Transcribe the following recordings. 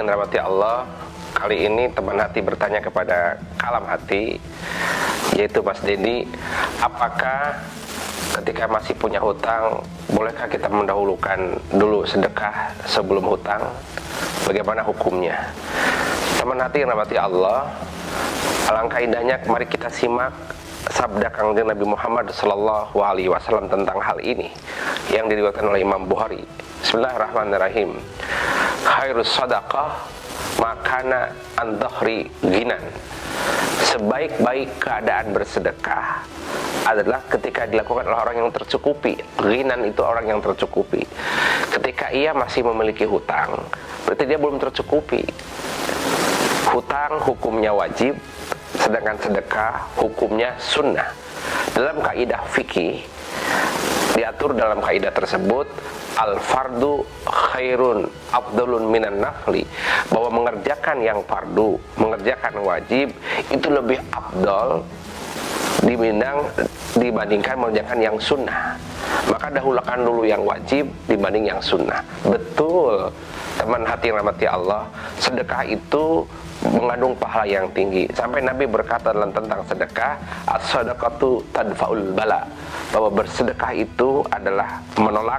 yang dirahmati Allah, kali ini teman hati bertanya kepada kalam hati, yaitu Mas Dedi, apakah ketika masih punya hutang, bolehkah kita mendahulukan dulu sedekah sebelum hutang? Bagaimana hukumnya? Teman hati yang dirahmati Allah, alangkah indahnya mari kita simak sabda Kangjeng Nabi Muhammad SAW tentang hal ini yang diriwayatkan oleh Imam Bukhari. Bismillahirrahmanirrahim. Khairus sadaqah makana an dhahri ghinan. Sebaik-baik keadaan bersedekah adalah ketika dilakukan oleh orang yang tercukupi. Ghinan itu orang yang tercukupi. Ketika ia masih memiliki hutang, berarti dia belum tercukupi. Hutang hukumnya wajib, sedangkan sedekah hukumnya sunnah. Dalam kaidah fikih diatur dalam kaidah tersebut, al-fardu khairun afdalun minan nafli, bahwa mengerjakan yang fardu, mengerjakan wajib itu lebih afdal dibandingkan mengerjakan yang sunnah. Maka dahulukan dulu yang wajib dibanding yang sunnah. Betul, teman hati yang rahmati Allah, sedekah itu mengandung pahala yang tinggi. Sampai Nabi berkata dalam tentang sedekah, as-sadaqatu tadfa'ul bala, bahwa bersedekah itu adalah menolak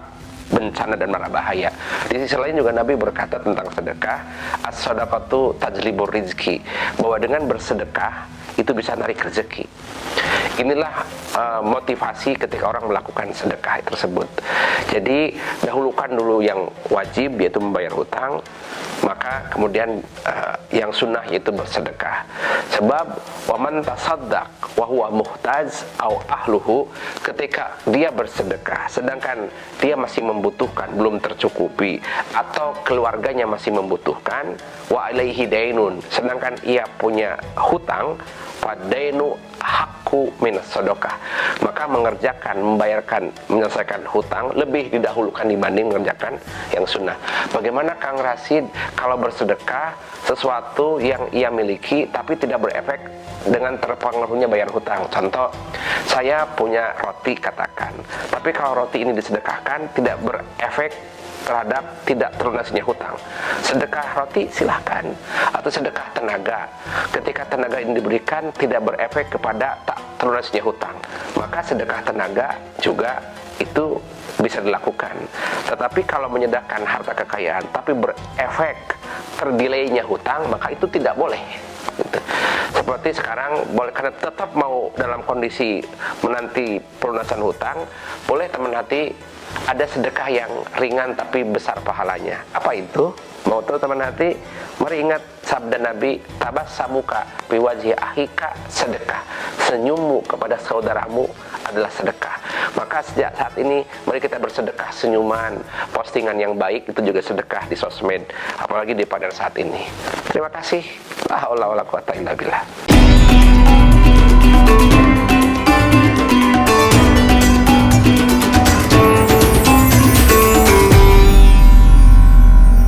bencana dan mara bahaya. Di sisi lain juga Nabi berkata tentang sedekah, as-sadaqatu tajlibur rizki, bahwa dengan bersedekah itu bisa narik rezeki. Inilah motivasi ketika orang melakukan sedekah tersebut. Jadi dahulukan dulu yang wajib, yaitu membayar hutang, maka kemudian yang sunnah yaitu bersedekah. Sebab waman tasaddaq wa huwa muhtaj au ahluhu, ketika dia bersedekah sedangkan dia masih membutuhkan, belum tercukupi, atau keluarganya masih membutuhkan, wa alaihi dainun, sedangkan ia punya hutang, fadainu hakku minas sedekah, maka membayarkan, menyelesaikan hutang lebih didahulukan dibanding mengerjakan yang sunnah. Bagaimana Kang Rasid kalau bersedekah sesuatu yang ia miliki tapi tidak berefek dengan terpengaruhnya bayar hutang? Contoh, saya punya roti katakan, tapi kalau roti ini disedekahkan tidak berefek terhadap tidak terlunasinya hutang. Sedekah roti silahkan, atau sedekah tenaga, ketika tenaga ini diberikan tidak berefek kepada tak terlunasinya hutang, maka sedekah tenaga juga itu bisa dilakukan. Tetapi kalau menyedekahkan harta kekayaan tapi berefek terdelaynya hutang, maka itu tidak boleh. Seperti sekarang, boleh karena tetap mau dalam kondisi menanti pelunasan hutang, boleh teman hati ada sedekah yang ringan tapi besar pahalanya. Apa itu? Mau tahu teman hati? Mari ingat sabda Nabi, tabassamuka biwajhi akhika sedekah. Senyummu kepada saudaramu adalah sedekah. Maka sejak saat ini mari kita bersedekah. Senyuman, postingan yang baik itu juga sedekah di sosmed, apalagi di pada saat ini. Terima kasih. La haula wala quwata illa billah.